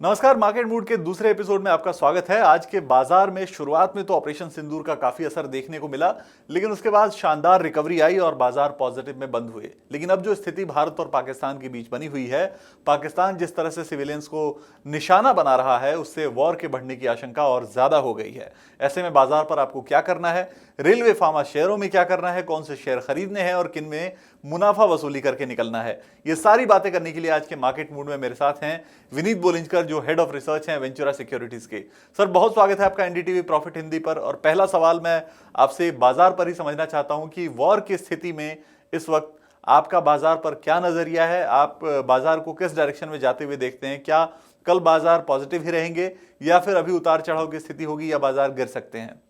नमस्कार। Market mood के दूसरे एपिसोड में आपका स्वागत है। आज के बाजार में शुरुआत में तो ऑपरेशन सिंदूर का काफी असर देखने को मिला, लेकिन उसके बाद शानदार रिकवरी आई और बाजार पॉजिटिव में बंद हुए। लेकिन अब जो स्थिति भारत और पाकिस्तान के बीच बनी हुई है, पाकिस्तान जिस तरह से सिविलियंस को निशाना बना रहा है, उससे वॉर के बढ़ने की आशंका और ज्यादा हो गई है। ऐसे में बाजार पर आपको क्या करना है, रेलवे फार्मा शेयरों में क्या करना है, कौन से शेयर खरीदने हैं और किन में मुनाफा वसूली करके निकलना है, ये सारी बातें करने के लिए आज के मार्केट मूड में मेरे साथ हैं विनीत बोलिंजकर, जो हेड ऑफ रिसर्च हैं वेंचुरा सिक्योरिटीज के। सर, बहुत स्वागत है आपका एनडीटीवी प्रॉफिट हिंदी पर। और पहला सवाल मैं आपसे बाजार पर ही समझना चाहता हूं कि वॉर की स्थिति में इस वक्त आपका बाजार पर क्या नजरिया है, आप बाजार को किस डायरेक्शन में जाते हुए देखते हैं? क्या कल बाजार पॉजिटिव ही रहेंगे या फिर अभी उतार चढ़ाव की स्थिति होगी या बाजार गिर सकते हैं?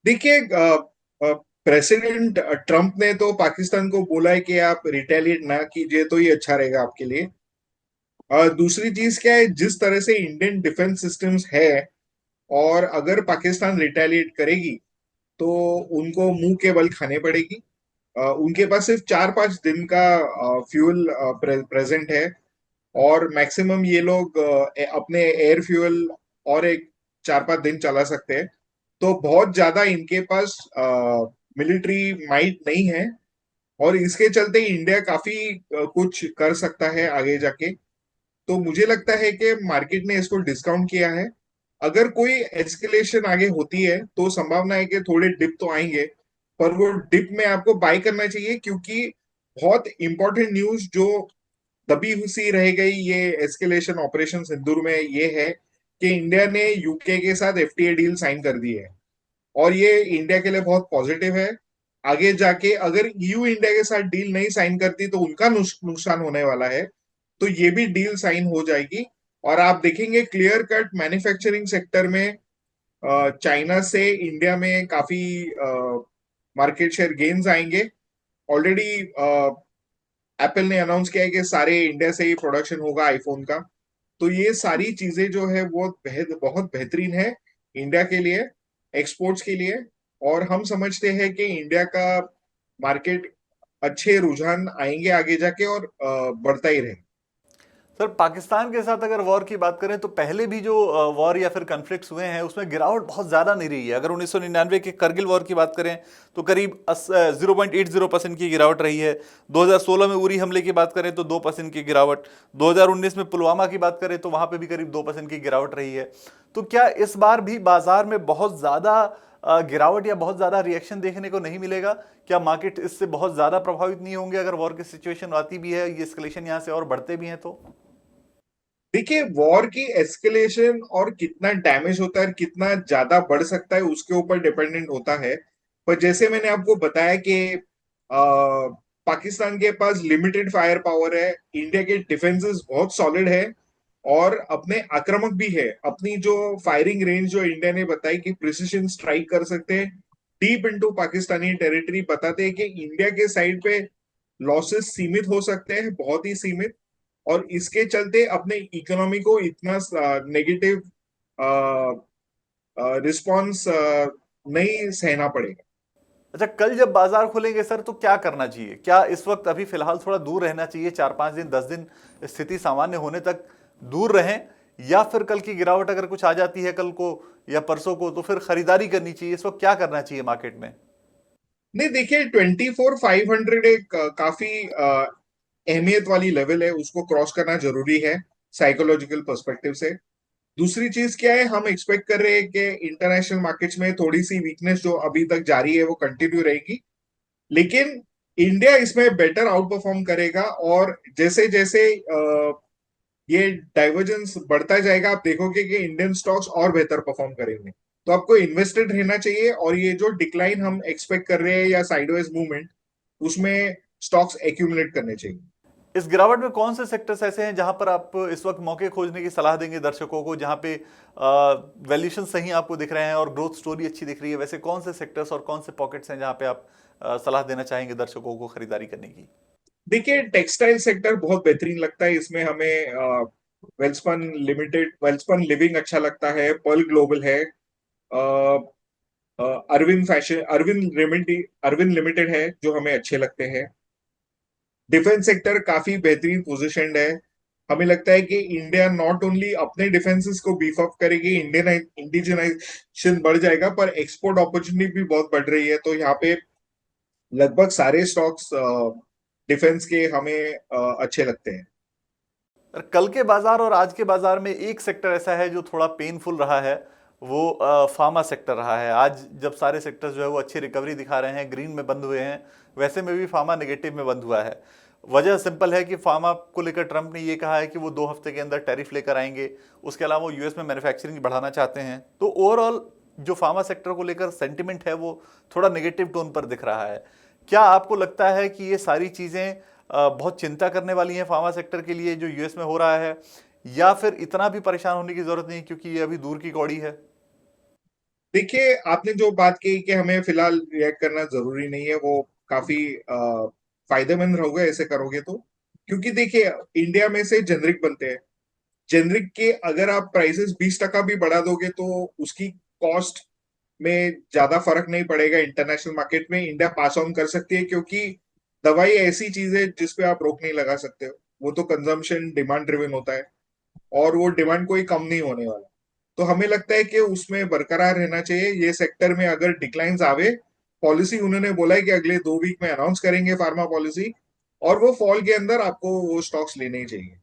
देखिए, प्रेसिडेंट ट्रम्प ने तो पाकिस्तान को बोला है कि आप रिटेलिएट ना कीजिए तो ये अच्छा रहेगा आपके लिए। दूसरी चीज क्या है, जिस तरह से इंडियन डिफेंस सिस्टम्स है, और अगर पाकिस्तान रिटेलिएट करेगी तो उनको मुंह के बल खाने पड़ेगी। उनके पास सिर्फ 4-5 दिन का फ्यूल प्रेजेंट है, और मैक्सिमम ये लोग अपने एयर फ्यूल और एक 4-5 दिन चला सकते हैं। तो बहुत ज्यादा इनके पास मिलिट्री माइट नहीं है, और इसके चलते इंडिया काफी कुछ कर सकता है आगे जाके। तो मुझे लगता है कि मार्केट ने इसको डिस्काउंट किया है। अगर कोई एस्केलेशन आगे होती है तो संभावना है कि थोड़े डिप तो आएंगे, पर वो डिप में आपको बाय करना चाहिए, क्योंकि बहुत इंपॉर्टेंट न्यूज जो दबी हुई रह गई ये एस्केलेशन ऑपरेशन सिंदूर में ये है कि इंडिया ने यूके के साथ एफटीए डील साइन कर दी है, और ये इंडिया के लिए बहुत पॉजिटिव है। आगे जाके अगर ईयू इंडिया के साथ डील नहीं साइन करती तो उनका नुकसान होने वाला है। तो ये भी डील साइन हो जाएगी, और आप देखेंगे क्लियर कट मैन्युफैक्चरिंग सेक्टर में चाइना से इंडिया में काफी मार्केट शेयर गेन्स आएंगे। ऑलरेडी एप्पल ने अनाउंस किया है कि सारे इंडिया से ही प्रोडक्शन होगा आईफोन का। तो ये सारी चीजें जो है वो बहुत बेहतरीन है इंडिया के लिए, एक्सपोर्ट्स के लिए। और हम समझते हैं कि इंडिया का मार्केट अच्छे रुझान आएंगे आगे जाके, और बढ़ता ही रहे। सर, पाकिस्तान के साथ अगर वॉर की बात करें तो पहले भी जो वॉर या फिर कन्फ्लिक्ट्स हुए हैं उसमें गिरावट बहुत ज़्यादा नहीं रही है। अगर 1999 के करगिल वॉर की बात करें तो करीब 0.80% की गिरावट रही है। 2016 में उरी हमले की बात करें तो 2% की गिरावट। 2019 में पुलवामा की बात करें तो वहां पे भी करीब 2% की गिरावट रही है। तो क्या इस बार भी बाजार में बहुत ज़्यादा गिरावट या बहुत ज़्यादा रिएक्शन देखने को नहीं मिलेगा? क्या मार्केट इससे बहुत ज़्यादा प्रभावित नहीं होंगे अगर वॉर की सिचुएशन आती भी है, ये एस्केलेशन यहाँ से और बढ़ते भी हैं तो? देखिए, वॉर की एस्केलेशन और कितना डैमेज होता है, कितना ज्यादा बढ़ सकता है, उसके ऊपर डिपेंडेंट होता है। पर जैसे मैंने आपको बताया कि पाकिस्तान के पास लिमिटेड फायर पावर है, इंडिया के डिफेंसेस बहुत सॉलिड है, और अपने आक्रामक भी है। अपनी जो फायरिंग रेंज जो इंडिया ने बताई कि प्रिसिशन स्ट्राइक कर सकते हैं डीप इनटू पाकिस्तानी टेरिटरी, बताते हैं कि इंडिया के साइड पे लॉसेस सीमित हो सकते हैं, बहुत ही सीमित। और इसके चलते अपने इकोनॉमी को इतना नेगेटिव रिस्पॉन्स नहीं सहना पड़ेगा। अच्छा, कल जब बाजार खुलेंगे सर तो क्या करना चाहिए? क्या इस वक्त अभी फिलहाल थोड़ा दूर रहना चाहिए, 4-5 दिन 10 दिन स्थिति सामान्य होने तक दूर रहें, या फिर कल की गिरावट अगर कुछ आ जाती है कल को या परसों को तो फिर खरीदारी करनी चाहिए? इस वक्त क्या करना चाहिए मार्केट में? नहीं, देखिए, 24,500 एक काफी अहमियत वाली लेवल है, उसको क्रॉस करना जरूरी है साइकोलॉजिकल पर्सपेक्टिव से। दूसरी चीज क्या है, हम एक्सपेक्ट कर रहे हैं कि इंटरनेशनल मार्केट्स में थोड़ी सी वीकनेस जो अभी तक जारी है वो कंटिन्यू रहेगी, लेकिन इंडिया इसमें बेटर आउट परफॉर्म करेगा। और जैसे जैसे ये डाइवर्जेंस बढ़ता जाएगा, आप देखोगे कि इंडियन स्टॉक्स और बेहतर परफॉर्म करेंगे। तो आपको इन्वेस्टेड रहना चाहिए, और ये जो डिक्लाइन हम एक्सपेक्ट कर रहे हैं या साइडवेज मूवमेंट, उसमें स्टॉक्स एक्यूमुलेट करने चाहिए। इस गिरावट में कौन से सेक्टर्स ऐसे हैं जहां पर आप इस वक्त मौके खोजने की सलाह देंगे दर्शकों को, जहां पे वैल्यूएशन सही आपको दिख रहे हैं और ग्रोथ स्टोरी अच्छी दिख रही है? वैसे कौन से सेक्टर्स और कौन से पॉकेट्स हैं जहां पे आप सलाह देना चाहेंगे दर्शकों को खरीदारी करने की? देखिए, टेक्सटाइल सेक्टर बहुत बेहतरीन लगता है, इसमें हमें वेल्सपन लिविंग अच्छा लगता है, पर्ल ग्लोबल है, अरविंद फैशन, अरविंद लिमिटेड है जो हमें अच्छे लगते हैं। डिफेंस सेक्टर काफी बेहतरीन पोजीशनड है, हमें लगता है कि इंडिया नॉट ओनली अपने डिफेंसेस को बीफ अप करेगी, इंडियन इंडिजिनाइजेशन बढ़ जाएगा, पर एक्सपोर्ट अपॉर्चुनिटी भी बहुत बढ़ रही है। तो यहाँ पे लगभग सारे स्टॉक्स डिफेंस के हमें अच्छे लगते हैं। और कल के बाजार और आज के बाजार में एक सेक्टर ऐसा है जो थोड़ा पेनफुल रहा है, वो फार्मा सेक्टर रहा है। आज जब सारे सेक्टर्स जो है वो अच्छी रिकवरी दिखा रहे हैं, ग्रीन में बंद हुए हैं, वैसे में भी फार्मा नेगेटिव में बंद हुआ है। वजह सिंपल है कि फार्मा को लेकर ट्रंप ने ये कहा है कि वो 2 हफ्ते के अंदर टैरिफ लेकर आएंगे। उसके अलावा वो यूएस में मैन्युफैक्चरिंग बढ़ाना चाहते हैं। तो ओवरऑल जो फार्मा सेक्टर को लेकर सेंटिमेंट है वो थोड़ा नेगेटिव टोन पर दिख रहा है। क्या आपको लगता है कि ये सारी चीज़ें बहुत चिंता करने वाली हैं फार्मा सेक्टर के लिए जो यूएस में हो रहा है, या फिर इतना भी परेशान होने की जरूरत नहीं क्योंकि ये अभी दूर की कौड़ी है? देखिए, आपने जो बात कही कि हमें फिलहाल रिएक्ट करना जरूरी नहीं है, वो काफी फायदेमंद रहोगे ऐसे करोगे तो। क्योंकि देखिए, इंडिया में से जेनरिक बनते हैं। जेनरिक के अगर आप प्राइसेस 20% भी बढ़ा दोगे तो उसकी कॉस्ट में ज्यादा फर्क नहीं पड़ेगा। इंटरनेशनल मार्केट में इंडिया पास ऑन कर सकती है, क्योंकि दवाई ऐसी चीज है जिसपे आप रोक नहीं लगा सकते हो। वो तो कंजम्पशन डिमांड ड्रिवन होता है, और वो डिमांड कोई कम नहीं होने वाला। तो हमें लगता है कि उसमें बरकरार रहना चाहिए। ये सेक्टर में अगर डिक्लाइंस आवे, पॉलिसी उन्होंने बोला है कि अगले 2 वीक में अनाउंस करेंगे फार्मा पॉलिसी, और वो फॉल के अंदर आपको वो स्टॉक्स लेने ही चाहिए।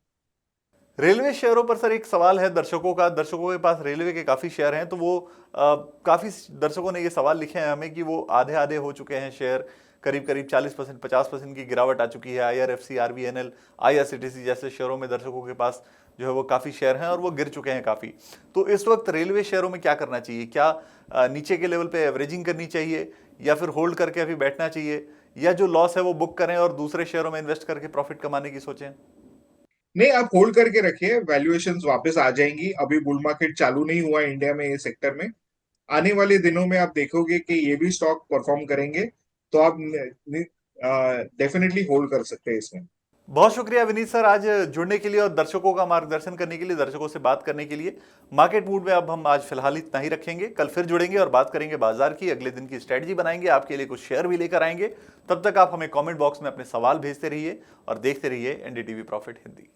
रेलवे शेयरों पर सर एक सवाल है दर्शकों के पास रेलवे के काफ़ी शेयर हैं, तो वो काफ़ी दर्शकों ने ये सवाल लिखे हैं हमें कि वो आधे आधे हो चुके हैं शेयर। करीब करीब 40% 50% की गिरावट आ चुकी है। आईआरएफसी, आरबीएनएल, आईआरसीटीसी जैसे शेयरों में दर्शकों के पास जो है वो काफ़ी शेयर हैं और वो गिर चुके हैं काफ़ी। तो इस वक्त रेलवे शेयरों में क्या करना चाहिए? क्या नीचे के लेवल पे एवरेजिंग करनी चाहिए, या फिर होल्ड करके अभी बैठना चाहिए, या जो लॉस है वो बुक करें और दूसरे शेयरों में इन्वेस्ट करके प्रॉफिट कमाने की सोचें? नहीं, आप होल्ड करके रखिए, वैल्यूएशंस वापस आ जाएंगी। अभी बुल मार्केट चालू नहीं हुआ है इंडिया में ये सेक्टर में। आने वाले दिनों में आप देखोगे कि ये भी स्टॉक परफॉर्म करेंगे। तो आप डेफिनेटली होल्ड कर सकते हैं इसमें। बहुत शुक्रिया विनीत सर, आज जुड़ने के लिए और दर्शकों का मार्गदर्शन करने के लिए, दर्शकों से बात करने के लिए। मार्केट मूड में अब हम आज फिलहाल इतना ही रखेंगे। कल फिर जुड़ेंगे और बात करेंगे बाजार की, अगले दिन की स्ट्रेटजी बनाएंगे, आपके लिए कुछ शेयर भी लेकर आएंगे। तब तक आप हमें कमेंट बॉक्स में अपने सवाल भेजते रहिए और देखते रहिए एनडीटीवी प्रॉफिट हिंदी।